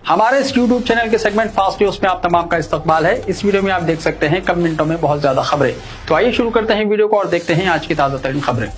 हमारे इस YouTube channel के सेगमेंट फास्ट न्यूज में आप तमाम का इस्तकबाल है। इस वीडियो में आप देख सकते हैं कम मिनटों में बहुत ज्यादा खबरें। तो आइए शुरू करते हैं वीडियो को और देखते हैं आज की ताजा तरीन खबरें।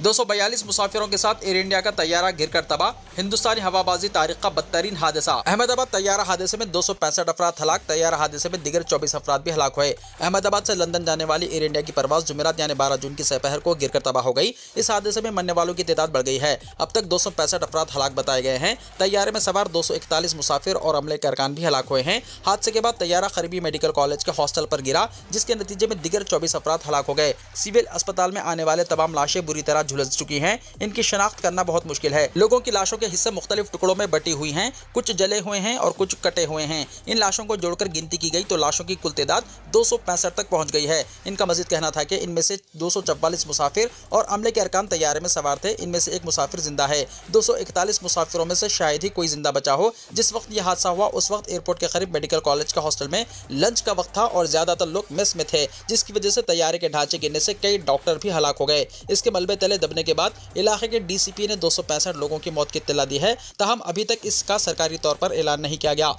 242 मुसाफिरों के साथ एयर इंडिया का तैयारा गिरकर तबाह। हिंदुस्तानी हवाबाजी तारीख का बदतरीन हादसा। अहमदाबाद तैयारा हादसे में 265 अफराद हलाक। तैयारा हादसे में दिगर 24 अफराद भी हलाक हुए। अहमदाबाद से लंदन जाने वाली एयर इंडिया की परवाज जुमेरात यानी 12 जून की सपहर को गिरकर तबाह हो गई। इस हादसे में मरने वालों की तादाद बढ़ गई है। अब तक 265 अफराद हलाक बताए गए हैं। तैयारे में सवार 241 मुसाफिर और अमले के अरकान भी हलाक हुए हैं। हादसे के बाद तैयारा करीबी मेडिकल कॉलेज के हॉस्टल पर गिरा, जिसके नतीजे में दिगर 24 अफराद हलाक हो गए। सिविल अस्पताल में आने वाले तमाम लाशें बुरी तरह झुलस चुकी हैं। इनकी शनाख्त करना बहुत मुश्किल है। लोगों की लाशों के हिस्से मुख्तलिफ टुकड़ों में बटी हुई हैं, कुछ जले हुए हैं और कुछ कटे हुए हैं। इन लाशों को जोड़कर गिनती की गई तो लाशों की कुल तादाद 265 तक पहुंच गई है। इनका मजीद कहना था कि इनमें से 244 मुसाफिर और अमले के अरकान तैयारे में सवार थे। इनमें से एक मुसाफिर जिंदा है। 241 मुसाफिरों में से शायद ही कोई जिंदा बचा हो। जिस वक्त यह हादसा हुआ उस वक्त एयरपोर्ट के करीब मेडिकल कॉलेज का हॉस्टल में लंच का वक्त था और ज्यादातर लोग मेस में थे, जिसकी वजह से तैयारे के ढांचे गिरने से कई डॉक्टर भी हलाक हो गए। इसके मलबे तले दबने के बाद इलाके के डीसीपी ने 265 लोगों की मौत की इत्तला दी है। ताहम अभी तक इसका सरकारी तौर पर ऐलान नहीं किया गया।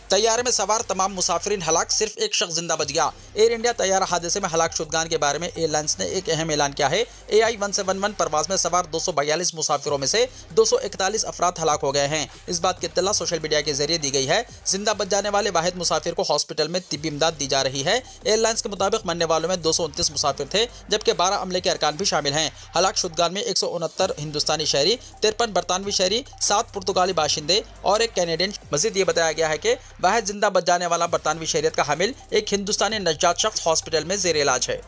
तैयारे में सवार तमाम मुसाफिरीन हलाक, सिर्फ एक शख्स जिंदा बच गया। एयर इंडिया तैयारा हादसे में हलाक शुदगान के बारे में एयरलाइंस ने एक अहम ऐलान किया है। AI-171 परवाज में सवार 242 मुसाफिरों में से 241 अफराद हलाक हो गए हैं। इस बात की इत्तला सोशल मीडिया के जरिए दी गई है। जिंदा बच जाने वाले वाहिद मुसाफिर को हॉस्पिटल में तिब्बी इमदाद दी जा रही है। एयरलाइंस के मुताबिक मरने वालों में 229 मुसाफिर थे, जबकि 12 अमले के अरकान भी शामिल हैं। हलाक शुदगान में 169 हिंदुस्तानी शहरी, 53 बरतानवी शहरी, 7 पुर्तगाली बाशिंदे और एक कैनेडियन। मजीद ये बताया गया है कि वाहिद जिंदा बच जाने वाला बरतानवी शहरियत का हामिल एक हिंदुस्तानी नज्जात शख्स हॉस्पिटल में जेर इलाज है।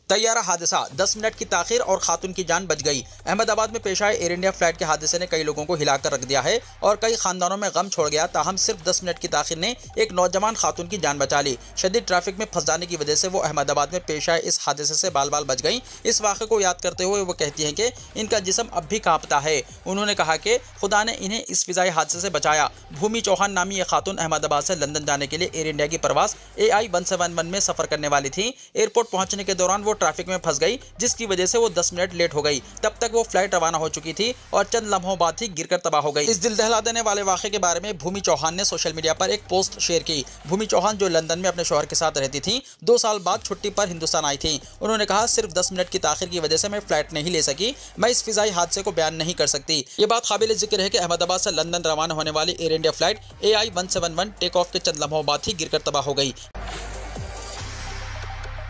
तैयारा हादसा, 10 मिनट की ताखीर और खातून की जान बच गई। अहमदाबाद में पेश आए एयर इंडिया फ्लाइट के हादसे ने कई लोगों को हिलाकर रख दिया है और कई खानदानों में गम छोड़ गया। ताहम सिर्फ 10 मिनट की ताखीर ने एक नौजवान खातून की जान बचा ली। शदीद ट्रैफिक में फंस जाने की वजह से वो अहमदाबाद में पेश आए इस हादसे से बाल बाल बच गई। इस वाक़े को याद करते हुए वो कहती हैं कि इनका जिस्म अब भी कांपता है। उन्होंने कहा कि खुदा ने इन्हें इस फिजाई हादसे से बचाया। भूमि चौहान नामी ये खातून अहमदाबाद से लंदन जाने के लिए एयर इंडिया की परवास AI-171 में सफर करने वाली थी। एयरपोर्ट पहुंचने के दौरान वो ट्रैफिक में फंस गई, जिसकी वजह से वो 10 मिनट लेट हो गई। तब तक वो फ्लाइट रवाना हो चुकी थी और चंद लम्हों बाद ही गिरकर तबाह हो गई। इस दिल दहला देने वाले वाक़े के बारे में भूमि चौहान ने सोशल मीडिया पर एक पोस्ट शेयर की। भूमि चौहान जो लंदन में अपने शौहर के साथ रहती थी, 2 साल बाद छुट्टी पर हिंदुस्तान आई थी। उन्होंने कहा, सिर्फ 10 मिनट की ताखिर की वजह से मैं फ्लाइट नहीं ले सकी। मैं इस फिजाई हादसे को बयान नहीं कर सकती। ये बात काबिल जिक्र है कि अहमदाबाद से लंदन रवाना होने वाली Air India flight AI-171 take off के चंद लम्हों बाद ही गिरकर तबाह हो गई।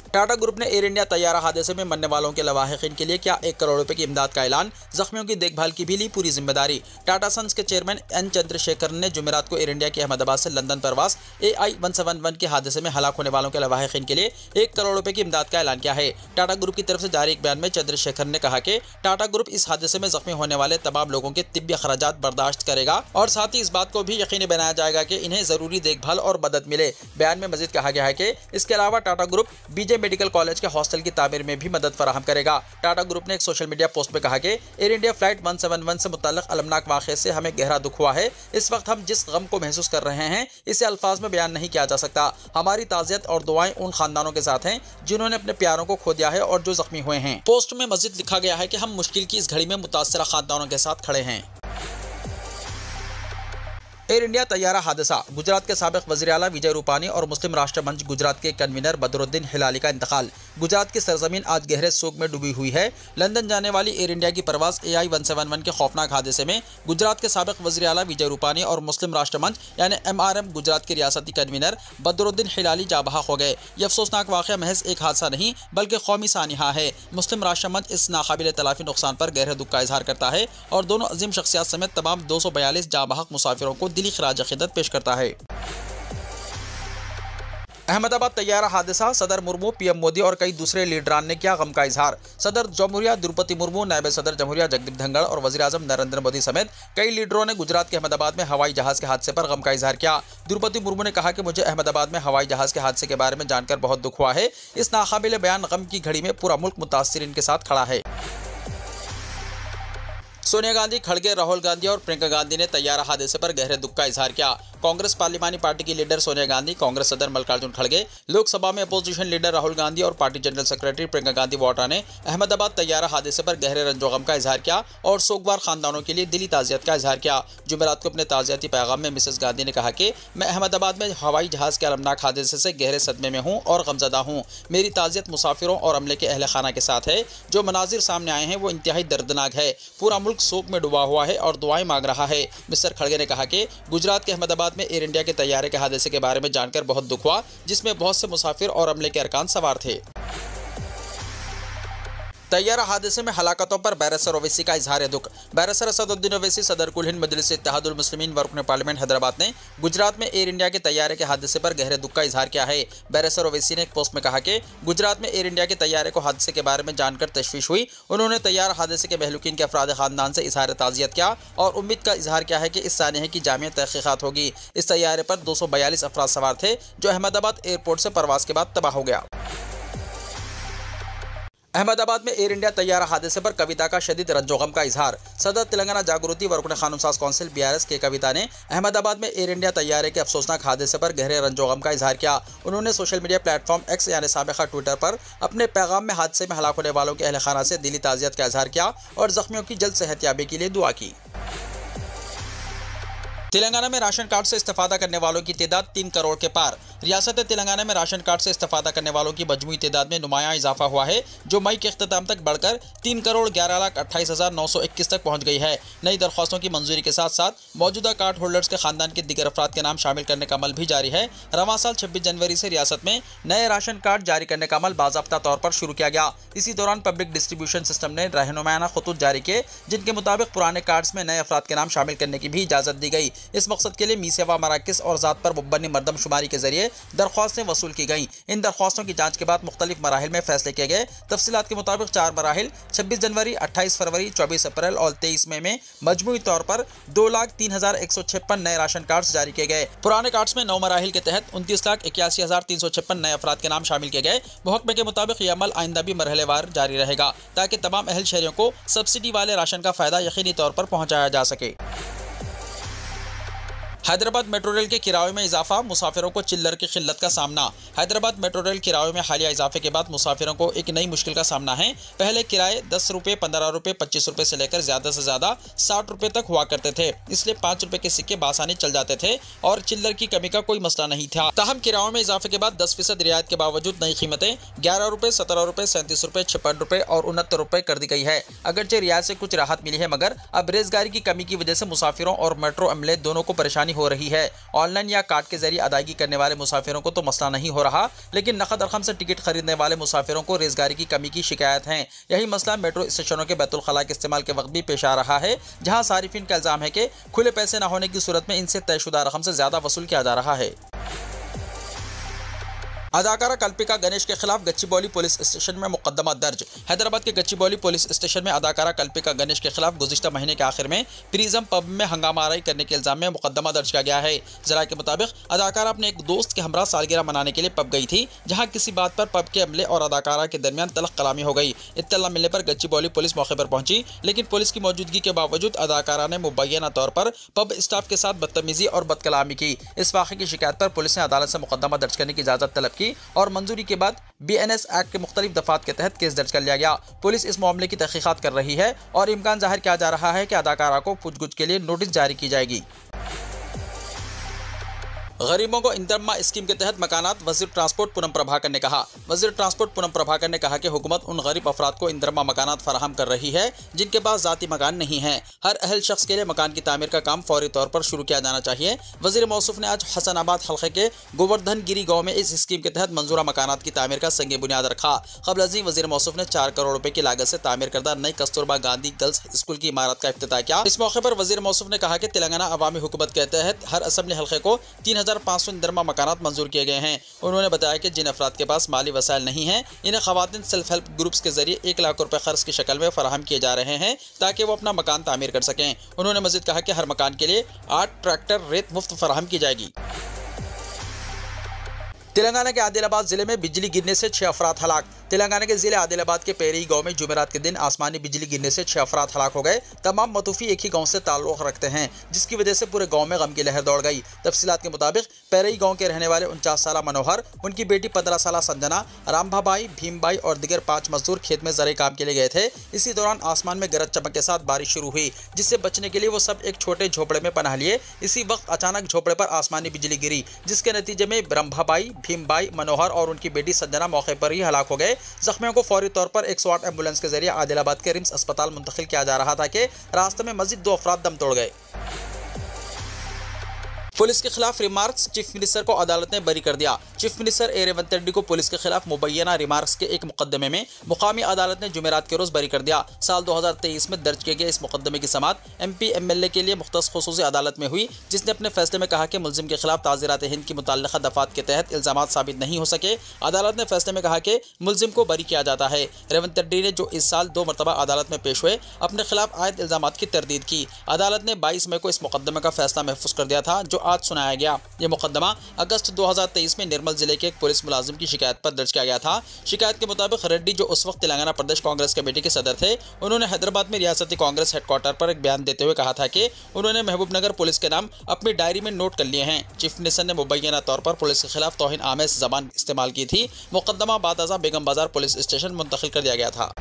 टाटा ग्रुप ने एयर इंडिया तैयारा हादसे में मरने वालों के लवाहिकीन के लिए क्या 1 करोड़ रुपए की इमदाद का ऐलान। जख्मियों की देखभाल की भी ली पूरी जिम्मेदारी। टाटा सन्स के चेयरमैन N चंद्रशेखर ने जुमेरात को एयर इंडिया की अहमदाबाद से लंदन परवास AI-171 के हादसे में हलाक होने वालों के लवाहिकीन के लिए 1 करोड़ रुपए की इमदाद का ऐलान किया है। टाटा ग्रुप की तरफ से जारी एक बयान में चंद्रशेखर ने कहा कि टाटा ग्रुप इस हादसे में जख्मी होने वाले तमाम लोगों के तिब्बी अखराजात बर्दाश्त करेगा और साथ ही इस बात को भी यकीनी बनाया जाएगा कि इन्हें जरूरी देखभाल और मदद मिले। बयान में मजीद कहा गया है कि इसके अलावा Tata group BJ medical college के हॉस्टल की तामीर में भी मदद फराहम करेगा। टाटा ग्रुप ने एक सोशल मीडिया पोस्ट में कहा कि एयर इंडिया फ्लाइट 171 से मुताल्लिक अलमनाक वाक़े से हमें गहरा दुख हुआ है। इस वक्त हम जिस गम को महसूस कर रहे हैं इसे अल्फाज में बयान नहीं किया जा सकता। हमारी ताज़ियत और दुआएं उन खानदानों के साथ हैं जिन्होंने अपने प्यारों को खो दिया है और जो जख्मी हुए हैं। पोस्ट में मजीद लिखा गया है कि हम मुश्किल की इस घड़ी में मुतासरा खानदानों के साथ खड़े हैं। एयर इंडिया तैयारा हादसा, गुजरात के साबिक वज़ीर आला विजय रूपानी और मुस्लिम राष्ट्र मंच गुजरात के कन्वीनर बदरुद्दीन हिलाली का इंतकाल। गुजरात की सरजमीन आज गहरे सोग में डूबी हुई है। लंदन जाने वाली एयर इंडिया की परवास AI-171 के खौफनाक हादसे में गुजरात के साबिक वज़ीर आला विजय रूपानी और मुस्लिम राष्ट्र मंच यानी MRM गुजरात के रियासती कन्वीनर बदरुद्दीन हिलाली जाबहा हो गए। ये अफसोसनाक वाक़या महज एक हादसा नहीं बल्कि कौमी सानिहा है। मुस्लिम राष्ट्र मंच इस नाकाबिल तलाफी नुकसान पर गहरे दुख का इजहार करता है और दोनों अजीम शख्सियात समेत तमाम 242 जाबहक मुसाफिरों को दिली खराज अक़ीदत पेश करता है। अहमदाबाद तैयारा हादसा, सदर मुर्मू, PM मोदी और कई दूसरे लीडरान ने किया गम का इजहार। सदर जमहूरिया द्रौपदी मुर्मू, नायब सदर जमहूरिया जगदीप धनखड़ और वज़ीर आज़म नरेंद्र मोदी समेत कई लीडरों ने गुजरात के अहमदाबाद में हवाई जहाज के हादसे पर गम का इजहार किया। द्रौपदी मुर्मू ने कहा कि मुझे अहमदाबाद में हवाई जहाज के हादसे के बारे में जानकर बहुत दुख हुआ है। इस नाकाबिल बयान गम की घड़ी में पूरा मुल्क मुतासिरीन के साथ खड़ा है। सोनिया गांधी, खड़गे, राहुल गांधी और प्रियंका गांधी ने तैयारा हादसे पर गहरे दुख का इजहार किया। कांग्रेस पार्लिमानी पार्टी की लीडर सोनिया गांधी, कांग्रेस सदर मल्लिकार्जुन खड़गे, लोकसभा में अपोजिशन लीडर राहुल गांधी और party general secretary Priyanka Gandhi Vadra ने अहमदाबाद तैयारा हादसे पर गहरे रंजो-गम का इजहार किया और सोगवार खानदानों के लिए दिली ताज़ियत का इजहार किया। जुमेरात को अपने ताज़ियती पैगाम में मिसेस गांधी ने कहा कि मैं अहमदाबाद में हवाई जहाज के अलमनाक हादसे से गहरे सदमे में हूँ और गमज़दा हूँ। मेरी ताज़ियत मुसाफिरों और अमले के अहल खाना के साथ है। जो मनाजिर सामने आए हैं वो इंतहाई दर्दनाक है। पूरा मुल्क शोक में डूबा हुआ है और दुआएं मांग रहा है। मिस्टर खड़गे ने कहा कि गुजरात के अहमदाबाद में एयर इंडिया के तैयारे के हादसे के बारे में जानकर बहुत दुख हुआ, जिसमें बहुत से मुसाफिर और अमले के अरकान सवार थे। तैयारा हादसे में हलाकतों पर बैरिस्टर ओवैसी का इजहार दुख। बैरिस्टर असदुद्दीन ओवैसी सदर कुल हिंद मजलिस इत्तेहादुल मुस्लिमीन व रुकन पार्लियामेंट हैदराबाद ने गुजरात में एयर इंडिया के तैयारे के हादसे पर गहरे दुख का इजहार किया है। बैरिस्टर ओवैसी ने एक पोस्ट में कहा कि गुजरात में एयर इंडिया के तैयारे को हादसे के बारे में जानकर तशवीश हुई। उन्होंने तैयारा हादसे के महलूकीन के अफराद खानदान से इजहार ताज़ियत किया और उम्मीद का इजहार किया है कि इस सानहे की जामिया तहकीकात होगी। इस तैयारे पर 242 अफराद सवार थे जो अहमदाबाद एयरपोर्ट से परवास के बाद तबाह हो गया। अहमदाबाद में एयर इंडिया तैयारा हादसे पर कविता का शदीद रंजोगम का इजहार। सदर तेलंगाना जागृति व रुकन कानूनसाज कौंसिल BRS के कविता ने अहमदाबाद में एयर इंडिया तैयारे के अफसोसनाक हादसे पर गहरे रंजोगम का इजहार किया। उन्होंने सोशल मीडिया प्लेटफॉर्म X यानी साबिका ट्विटर पर अपने पैगाम में हादसे में हलाक होने वालों के अहल खाना से दिली ताज़ियत का इजहार किया और जख्मियों की जल्द सेहतयाबी के लिए दुआ की। तेलंगाना में राशन कार्ड से इस्तेफादा करने वालों की तादाद 3 करोड़ के पार। रियासत तेलंगाना में राशन कार्ड से इस्तेफादा करने वालों की मजमूई तादाद में नुमायां इजाफा हुआ है, जो मई के अख्ताम तक बढ़कर 3,11,28,921 तक पहुंच गई है। नई दरख्वास्तों की मंजूरी के साथ साथ मौजूदा कार्ड होल्डर्स के खानदान के दिगर अफराद के नाम शामिल करने का अमल भी जारी है। रवां साल 26 जनवरी से रियासत में नए राशन कार्ड जारी करने का अमल बाज़ाब्ता तौर पर शुरू किया गया। इसी दौरान पब्लिक डिस्ट्रीब्यूशन सिस्टम ने रहनुमायाना खतूत जारी किए, जिनके मुताबिक पुराने कार्ड्स में नए अफराद के नाम शामिल करने की भी इजाज़त दी गई। इस मकसद के लिए मीसेवा मराकिस और ज़ात पर मुबनी मरदमशुमारी के जरिए दरख्वास्तें वसूल की गईं। इन दरख्वास्तों की जांच के बाद मुख्तलिफ मराहिल में फैसले किए गए। तफसीलात के मुताबिक 4 मराहिल 26 जनवरी, 28 फरवरी, 24 अप्रैल और 23 मई में मजमूई तौर पर 2,03,156 नए राशन कार्ड्स जारी किए गए। पुराने कार्ड्स में 9 मराहिल के तहत 29,81,356 नए अफराद के नाम शामिल किए गए। मुहकमे के मुताबिक यह अमल आइंदा भी मरहलेवार जारी रहेगा, ताकि तमाम अहल शहरियों को सब्सिडी वाले राशन का फायदा यकीनी तौर पर पहुंचाया जा सके। हैदराबाद मेट्रो रेल के किराए में इजाफा, मुसाफिरों को चिल्लर की किल्लत का सामना। हैदराबाद मेट्रो रेल किराए में हालिया इजाफे के बाद मुसाफिरों को एक नई मुश्किल का सामना है। पहले किराए 10 रुपये, 15 रुपये, 25 रुपये से लेकर ज़्यादा से ज़्यादा 60 रुपये तक हुआ करते थे, इसलिए 5 रुपये के सिक्के बासानी चल जाते थे और चिल्लर की कमी का कोई मसला नहीं था। ताहम किरायों में इजाफे के बाद 10% रियायत के बावजूद नई कीमतें 11 रुपये, 17 रुपये, 37 रुपये, 56 रुपये और 69 रुपये कर दी गई है। अगरचे रियायत से कुछ राहत मिली है, मगर अब रेजगारी की कमी की वजह से मुसाफिरों और मेट्रो अमले दोनों को परेशानी हो रही है। ऑनलाइन या कार्ड के जरिए अदायगी करने वाले मुसाफिरों को तो मसला नहीं हो रहा, लेकिन नकद रकम से टिकट खरीदने वाले मुसाफिरों को रेजगारी की कमी की शिकायत है। यही मसला मेट्रो स्टेशनों के बैतुल खला के इस्तेमाल के वक्त भी पेश आ रहा है, जहां सारिफिन का इल्जाम है कि खुले पैसे न होने की सूरत में इनसे तयशुदा रकम से ज्यादा वसूल किया जा रहा है। अदाकारा कल्पिका गणेश के खिलाफ गच्चीबौली पुलिस स्टेशन में मुकदमा दर्ज। हैदराबाद के गच्चीबौली पुलिस स्टेशन में अदाकारा कल्पिका गणेश के खिलाफ गुज़िश्ता महीने के आखिर में प्रिज्म पब में हंगामा आराई करने के इल्जाम में मुकदमा दर्ज किया गया है। जरा के मुताबिक अदाकारा अपने एक दोस्त के हमरा सालगिरह मनाने के लिए पब गई थी, जहां किसी बात पर पब के अमले और अदाकारा के दरमियान तलख कलामी हो गई। इत्तला मिलने पर गच्चीबौली पुलिस मौके पर पहुंची, लेकिन पुलिस की मौजूदगी के बावजूद अदाकारा ने मुबैना तौर पर पब स्टाफ के साथ बदतमीजी और बदकलामी की। इस वाक़े की शिकायत पर पुलिस ने अदालत से मुकदमा दर्ज करने की इजाज़त तलब की और मंजूरी के बाद BNS एक्ट के मुख्तलिफ दफात के तहत केस दर्ज कर लिया गया। पुलिस इस मामले की तहकीकात कर रही है और इम्कान जाहिर किया जा रहा है कि अदाकारा को पूछगछ के लिए नोटिस जारी की जाएगी। गरीबों को इंदरमा स्कीम के तहत मकानात, वज़ीर ट्रांसपोर्ट पूनम प्रभाकर ने कहा। वज़ीर ट्रांसपोर्ट पूनम प्रभाकर ने कहा कि हुकूमत उन गरीब अफराद को इंदरमा मकानात फराहम कर रही है जिनके पास ज़ाती मकान नहीं है। हर अहल शख्स के लिए मकान की तामीर का काम फौरी तौर पर शुरू किया जाना चाहिए। वज़ीर मौसूफ ने आज हसनाबाद हल्के के गोवर्धन गिरी गाँव में इस स्कीम के तहत मंजूरा मकानात की तामीर का संग बुनियाद रखा। क़ब्ल अज़ीं वज़ीर मौसूफ ने 4 करोड़ रुपए की लागत से तामीर करदा नई कस्तूरबा गांधी गर्ल्स स्कूल की इमारत का इफ्तिताह किया। इस मौके पर वज़ीर मौसूफ ने कहा कि तेलंगाना अवामी हुकूमत के तहत हर असम्बली हल्के को 3,500 इंदरमा मकानात मंजूर किए गए हैं। उन्होंने बताया कि जिन अफराद के पास माली वसाइल नहीं हैं, इन्हें खवातीन सेल्फ हेल्प ग्रुप्स के जरिए 1 लाख रुपए खर्च की शक्ल में फराहम किए जा रहे हैं, ताकि वो अपना मकान तामीर कर सकें। उन्होंने मजीद कहा कि हर मकान के लिए 8 ट्रैक्टर रेत मुफ्त फराहम की जाएगी। तेलंगाना के आदिलाबाद जिले में बिजली गिरने से 6 अफराद हलाक। तेलंगाना के जिले आदिलाबाद के पेरई गांव में जुमेरात के दिन आसमानी बिजली गिरने से 6 अफराद हलाक हो गए। तमाम मतूफी एक ही गांव से ताल्लुक रखते हैं, जिसकी वजह से पूरे गांव में गम की लहर दौड़ गई। तफसीलात के मुताबिक पेरई गांव के रहने वाले 49 साल मनोहर, उनकी बेटी 15 साल संजना, रामभाबाई, भीमबाई और दिगर 5 मजदूर खेत में जरिए काम के लिए गए थे। इसी दौरान आसमान में गरज चमक के साथ बारिश शुरू हुई, जिससे बचने के लिए वो सब एक छोटे झोपड़े में पनाह लिए। इसी वक्त अचानक झोपड़े पर आसमानी बिजली गिरी, जिसके नतीजे में रामभाबाई, भीमबाई, मनोहर और उनकी बेटी संजना मौके पर ही हलाक हो गए। जख्मियों को फौरी तौर पर 108 एम्बुलेंस के जरिए आदिलाबाद के रिम्स अस्पताल मुंतकिल किया जा रहा था कि रास्ते में मजीद 2 अफराद दम तोड़ गए। पुलिस के खिलाफ रिमार्क्स, चीफ मिनिस्टर को अदालत ने बरी कर दिया। चीफ मिनिस्टर ए रेवंत रेड्डी को पुलिस के खिलाफ मुबैना रिमार्क्स के एक मुकदमे में मुकामी अदालत ने जुमेरात के रोज बरी कर दिया। साल 2023 में दर्ज किए गए इस मुकदमे की समाअत MP MLA के लिए मुख्तस खुसूसी अदालत में हुई, जिसने अपने फैसले में कहा कि मुलजिम के खिलाफ ताज़ीरात हिंद की मुतल्लिक़ा दफ़ात के तहत इल्ज़ामात साबित नहीं हो सके। अदालत ने फैसले में कहा कि मुलजिम को बरी किया जाता है। रेवंत रेड्डी ने जो इस साल 2 मरतबा अदालत में पेश हुए, अपने खिलाफ आयद इल्ज़ामात की तरदीद की। अदालत ने 22 मई को इस मुकदमे का फैसला महफूज कर दिया था, जो आज सुनाया गया। यह मुकदमा अगस्त 2023 में निर्मल जिले के एक पुलिस मुलाजिम की शिकायत पर दर्ज किया गया था। शिकायत के मुताबिक रेड्डी, जो उस वक्त तेलंगाना प्रदेश कांग्रेस कमेटी के सदर थे, उन्होंने हैदराबाद में रियासती कांग्रेस हेडक्वार्टर पर एक बयान देते हुए कहा था कि उन्होंने महबूबनगर पुलिस के नाम अपनी डायरी में नोट कर लिए हैं। चीफ मिनिस्टर ने मुबैना तौर पर पुलिस के खिलाफ तौहीन आमेज ज़बान इस्तेमाल की थी। मुकदमा बादअज़ा बेगम बाजार पुलिस स्टेशन मुंतकिल कर दिया गया था।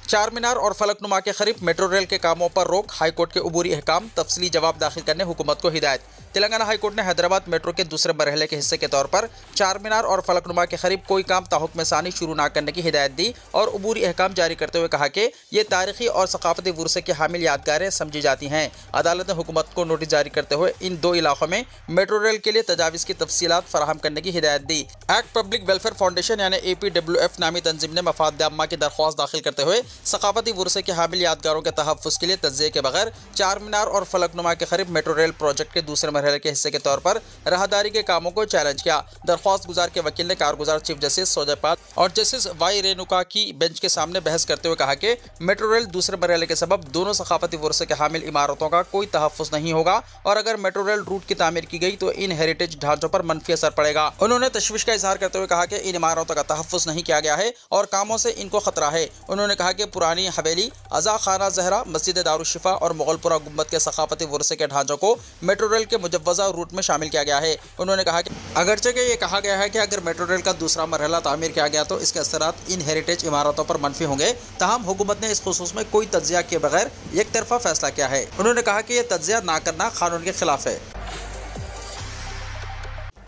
चार मीनार और फलकनुमा के करीब मेट्रो रेल के कामों पर रोक, हाईकोर्ट के उबूरी अहकाम, तफसीली जवाब दाखिल करने हुकूमत को हिदायत। तेलंगाना हाईकोर्ट ने हैदराबाद मेट्रो के दूसरे मरहले के हिस्से के तौर पर चार मीनार और फलकनुमा के करीब कोई काम ताहुक्म सानी शुरू न करने की हिदायत दी और उबूरी अहकाम जारी करते हुए कहा कि ये तारीखी और सकाफती वुरसे की हामिल यादगारें समझी जाती हैं। अदालत ने हुकूमत को नोटिस जारी करते हुए इन 2 इलाकों में मेट्रो रेल के लिए तजावीज़ की तफसीलात फराहम करने की हिदायत दी। एक्ट पब्लिक वेलफेयर फाउंडेशन यानी APWF नामी तंजीम ने मफाद आम्मा की दरख्वास्त दाखिल करते हुए सकाफती वुरसे के हामिल यादगारों के तहफ़्फ़ुज़ के लिए तज्ज़िये के बगैर चार मीनार और फलकनुमा के करीब मेट्रो रेल प्रोजेक्ट के दूसरे मरहले के हिस्से के तौर पर राहदारी के कामों को चैलेंज किया। दरख्वास्त गुजार के वकील ने कारगुजार चीफ जस्टिस सोजयपाल और जस्टिस वाई रेणुका की बेंच के सामने बहस करते हुए कहा कि मेट्रो रेल दूसरे मरहले के सबब दोनों सकाफती वुरसे के हामिल इमारतों का कोई तहफ़्फ़ुज़ नहीं होगा और अगर मेट्रो रेल रूट की तामीर की गई तो इन हेरिटेज ढांचों पर मनफी असर पड़ेगा। उन्होंने तशवीश का इजहार करते हुए कहा कि इन इमारतों का तहफ़्फ़ुज़ नहीं किया गया है और कामों से इनको खतरा है। उन्होंने कहा कि पुरानी हवेली, अज़ा खाना ज़हरा, मस्जिद दारुशिफा और मुगलपुरा गुंबद के सकाफती वुरसे के ढांचों को मेट्रो रेल के मुजव्वज़ा रूट में शामिल किया गया है। उन्होंने कहा कि अगरचे के ये कहा गया है कि अगर मेट्रो रेल का दूसरा मरहला तामीर किया गया तो इसके असरात इन हेरिटेज इमारतों पर मनफी होंगे, ताहम हुकूमत ने इस खुसूस में कोई तज्जिया किए बगैर एक तरफा फैसला किया है। उन्होंने कहा कि यह तज्जिया ना करना कानून के खिलाफ है।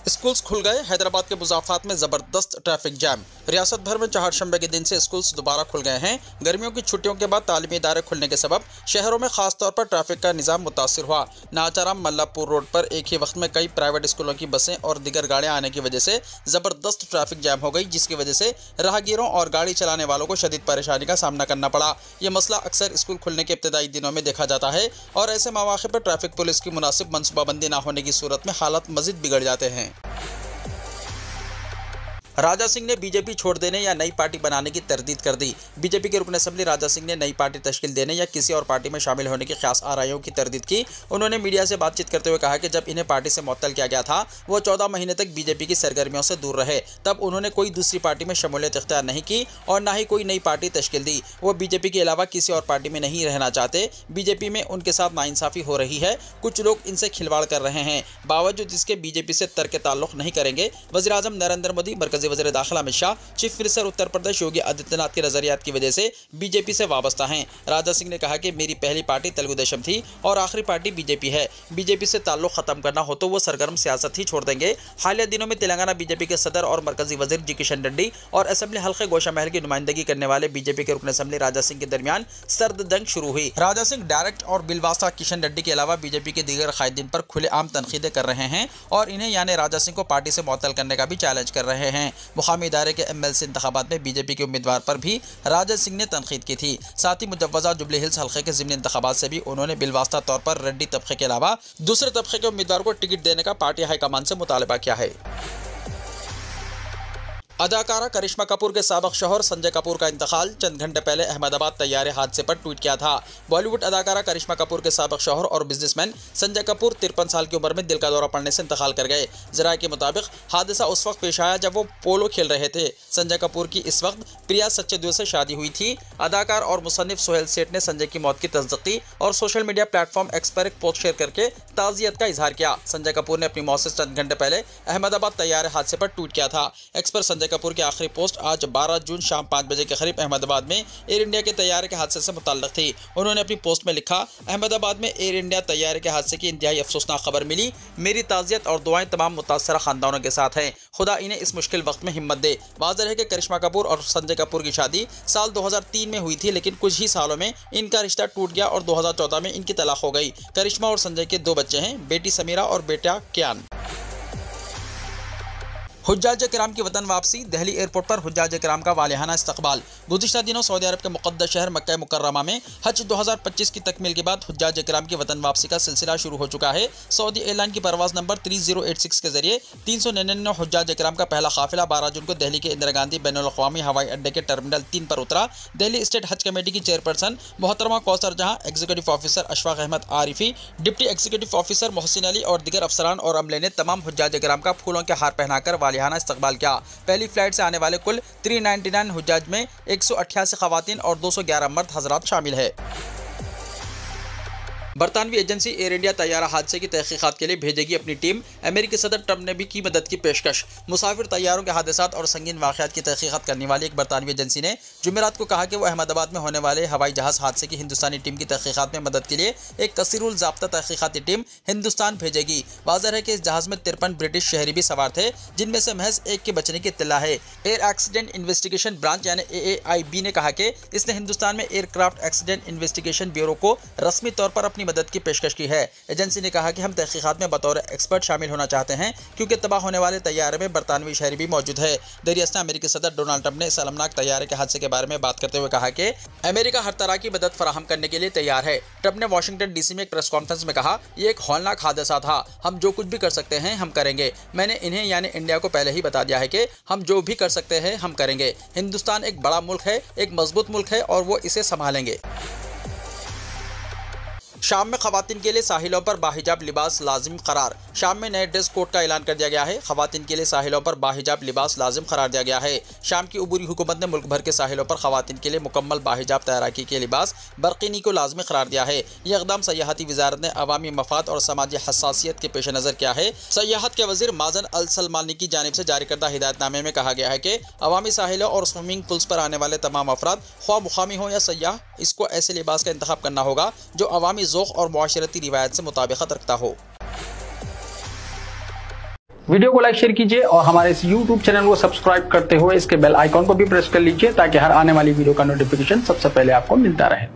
स्कूल्स खुल गए, हैदराबाद के मुज़ाफ़ात में ज़बरदस्त ट्रैफिक जैम। रियासत भर में चहारशंबे के दिन से स्कूल्स दोबारा खुल गए हैं। गर्मियों की छुट्टियों के बाद तालीमी इदारे खुलने के सबब शहरों में खास तौर पर ट्रैफिक का निज़ाम मुतासिर हुआ। नाचाराम मल्लापुर रोड पर एक ही वक्त में कई प्राइवेट स्कूलों की बसें और दिगर गाड़ियां आने की वजह से ज़बरदस्त ट्रैफिक जैम हो गई, जिसकी वजह से राहगीरों और गाड़ी चलाने वालों को शदीद परेशानी का सामना करना पड़ा। यह मसला अक्सर स्कूल खुलने के इब्तदाई दिनों में देखा जाता है और ऐसे मौके पर ट्रैफिक पुलिस की मुनासिब मनसूबाबंदी न होने की सूरत में हालात मज़ीद बिगड़ जाते हैं। राजा सिंह ने बीजेपी छोड़ देने या नई पार्टी बनाने की तरदीद कर दी। बीजेपी के रुकन असम्बली राजा सिंह ने नई पार्टी तश्कील देने या किसी और पार्टी में शामिल होने की ख्यास आराइयों की तरदीद की। उन्होंने मीडिया से बातचीत करते हुए कहा कि जब इन्हें पार्टी से मुअत्तल किया गया था वो 14 महीने तक बीजेपी की सरगर्मियों से दूर रहे, तब उन्होंने कोई दूसरी पार्टी में शमूलियत इख्तियार नहीं की और ना ही कोई नई पार्टी तश्कील दी। वो बीजेपी के अलावा किसी और पार्टी में नहीं रहना चाहते। बीजेपी में उनके साथ नाइंसाफ़ी हो रही है, कुछ लोग इनसे खिलवाड़ कर रहे हैं, बावजूद इसके बीजेपी से तर्क ताल्लुक़ नहीं करेंगे। वज़ीर-ए-आज़म नरेंद्र मोदी, मरकज़ी वज़ीर दाखिला अमित शाह, चीफ मिनिस्टर उत्तर प्रदेश योगी आदित्यनाथ के नजरियात की वजह से बीजेपी से वाबस्ता हैं। राजा सिंह ने कहा कि मेरी पहली पार्टी तेलुगु देशम थी और आखिरी पार्टी बीजेपी है। बीजेपी से ताल्लुक खत्म करना हो तो वो सरगर्म सियासत ही छोड़ देंगे। हालिया दिनों में तेलंगाना बीजेपी के सदर और मरकजी वजीर जी किशन रेड्डी और असेंबली हल्के गोशा महल की नुमाइंदगी करने वाले बीजेपी के रुकन असेंबली राजा सिंह के दरमियान सर्द जंग शुरू हुई। राजा सिंह डायरेक्ट और बिलवास्ता किशन रेड्डी के अलावा बीजेपी के दीगर कायदीन पर खुलेआम तनकीदें कर रहे हैं और इन्हें यानी राजा सिंह को पार्टी से मुअत्तल करने का भी चैलेंज कर रहे हैं। मुकामी इदारे के MLC इंतखाबात में बीजेपी के उम्मीदवार पर भी राजा सिंह ने तनकीद की थी। साथ ही मुजव्वज़ा जुबली हिल्स हल्के के ज़िमनी इंतखाबात से भी उन्होंने बिलवास्ता तौर पर रेड्डी तबके के अलावा दूसरे तबके के उम्मीदवार को टिकट देने का पार्टी हाईकमान से मुतालबा किया है। अदाकारा करिश्मा कपूर के साबिक शौहर संजय कपूर का इंतकाल। चंद घंटे पहले अहमदाबाद तैयारे हादसे पर ट्वीट किया था। बॉलीवुड अदाकारा करिश्मा कपूर के साबिक शौहर और बिजनेसमैन संजय कपूर 53 साल की उम्र में दिल का दौरा पड़ने से इंतकाल कर गए। जराये के मुताबिक हादसा उस वक्त पेश आया जब वो पोलो खेल रहे थे। संजय कपूर की इस वक्त प्रिया सच्चे दिल से शादी हुई थी। अदाकार और मुसन्निफ सोहेल सेठ ने संजय की मौत की तस्दीक की और सोशल मीडिया प्लेटफॉर्म एक्स पर एक पोस्ट शेयर करके ताज़ियत का इजहार किया। संजय कपूर ने अपनी मौत से चंद घंटे पहले अहमदाबाद तैयारे हादसे पर ट्वीट किया था। एक्स पर संजय कपूर की आखिरी पोस्ट आज 12 जून शाम 5 बजे के करीब अहमदाबाद में एयर इंडिया के तैयारे के हादसे से मुताल्लिक थी। उन्होंने अपनी पोस्ट में लिखा, अहमदाबाद में एयर इंडिया तैयारे के हादसे की इंतहाई अफसोसनाक खबर मिली। मेरी ताज़ियत और दुआएं तमाम मुतासरा खानदानों के साथ हैं। खुदा इन्हें इस मुश्किल वक्त में हिम्मत दे। वाज़ेह है कि करिश्मा कपूर और संजय कपूर की शादी साल 2003 में हुई थी, लेकिन कुछ ही सालों में इनका रिश्ता टूट गया और 2014 में इनकी तलाक हो गई। करिश्मा और संजय के 2 बच्चे हैं, बेटी समीरा और बेटा कियान। हुज्जाज किराम की वतन वापसी। दिल्ली एयरपोर्ट पर हुज्जाज किराम का वालिहाना इस्तकबाल। गुज़िश्ता दिनों सऊदी अरब के मुक़द्दस शहर मक्का मुकर्रमा में हज 2025 की तकमील के बाद हुज्जाज किराम की वतन वापसी का सिलसिला शुरू हो चुका है। सऊदी एयरलाइन की परवाज़ नंबर 3086 के जरिए 399 हुज्जाज किराम का पहला काफिला 12 जून को दिल्ली के इंदिरा गांधी बैनुल अक़वामी हवाई अड्डे के टर्मिनल 3 पर उतरा। दिल्ली स्टेट हज कमेटी की चेयरपर्सन मोहतरमा Kausar Jahan, executive officer Ashfaq Ahmad Arifi, deputy executive officer Mohsin Ali और दीगर अफसरान और अमले ने तमाम हुज्जाज किराम का फूलों के हार पहनाकर वालिहाना इस्तकबाल किया। पहली फ्लाइट से आने वाले कुल 399 हुज्जाज में 188 खवातीन और 211 मर्द हजरात शामिल है। बरतानवी एजेंसी एयर इंडिया तैयारा हादसे की तहकीकात के लिए भेजेगी अपनी टीम। अमेरिकी सदर ट्रंप ने भी की मदद की पेशकश। मुसाफिर तैयारों के हादसात और संगीन वाक़यात की तहकीकात करने वाली एक बरतानवी एजेंसी ने जुमेरात को कहा कि वो अहमदाबाद में होने वाले हवाई जहाज़ हादसे की हिंदुस्तानी टीम की तहकीकात में मदद के लिए एक कसीरुल ज़ाब्ता तहकीकाती टीम हिंदुस्तान भेजेगी। वाज़ेह है कि इस जहाज़ में 53 ब्रिटिश शहरी भी सवार थे, जिनमें से महज एक के बचने की इत्तला है। एयर एक्सीडेंट इन्वेस्टिगेशन ब्रांच यानी AAIB ने कहा कि इसने हिंदुस्तान में एयरक्राफ्ट एक्सीडेंट इन्वेस्टिगेशन ब्यूरो को रस्मी तौर पर अपनी मदद की पेशकश की है। एजेंसी ने कहा कि हम तहकीकात में बतौर एक्सपर्ट शामिल होना चाहते हैं, क्योंकि तबाह होने वाले तैयारे में बरतानवी शहरी भी मौजूद है। दरियास्ता अमेरिकी सदर डोनाल्ड ट्रंप ने इस अलमनाक तैयारे के हादसे के बारे में बात करते हुए कहा कि अमेरिका हर तरह की मदद फराहम करने के लिए तैयार है। ट्रंप ने वाशिंगटन DC में एक प्रेस कॉन्फ्रेंस में कहा, यह एक हौलनाक हादसा था, हम जो कुछ भी कर सकते हैं हम करेंगे। मैंने इन्हें यानी इंडिया को पहले ही बता दिया है कि हम जो भी कर सकते हैं हम करेंगे। हिंदुस्तान एक बड़ा मुल्क है, एक मजबूत मुल्क है और वो इसे संभालेंगे। शाम में खवातीन के लिए साहिलों पर बाहिजाब लिबास लाजिम करार। शाम में नए ड्रेस कोड का ऐलान कर दिया गया है। खवातीन के लिए साहिलों पर बाहिजाब लिबास लाजिम करार दिया गया है। शाम की उबूरी हुकूमत ने मुल्क भर के साहिलों पर खवातीन के लिए मुकम्मल बाहिजाब तैराकी के लिबास बरकीनी को लाजमी करार दिया है। यह इक़दाम सयाहती वजारत ने अवामी मफाद और समाजी हसासियत के पेश नज़र किया है। सयाहत के वज़ीर माजन अल सलमानी की जानिब से जारी करदा हिदायतनामे में कहा गया है कि अवामी साहिलों और स्विमिंग पूल्स पर आने वाले तमाम अफराद ख्वाह मुकामी हो या सयाह, इसको ऐसे लिबास का इंतखाब करना होगा जो अवामी ज़ौक़ और मुआशरती रिवायत से मुताबिकत रखता हो। वीडियो को लाइक शेयर कीजिए और हमारे इस YouTube चैनल को सब्सक्राइब करते हुए इसके बेल आइकॉन को भी प्रेस कर लीजिए, ताकि हर आने वाली वीडियो का नोटिफिकेशन सबसे पहले आपको मिलता रहे।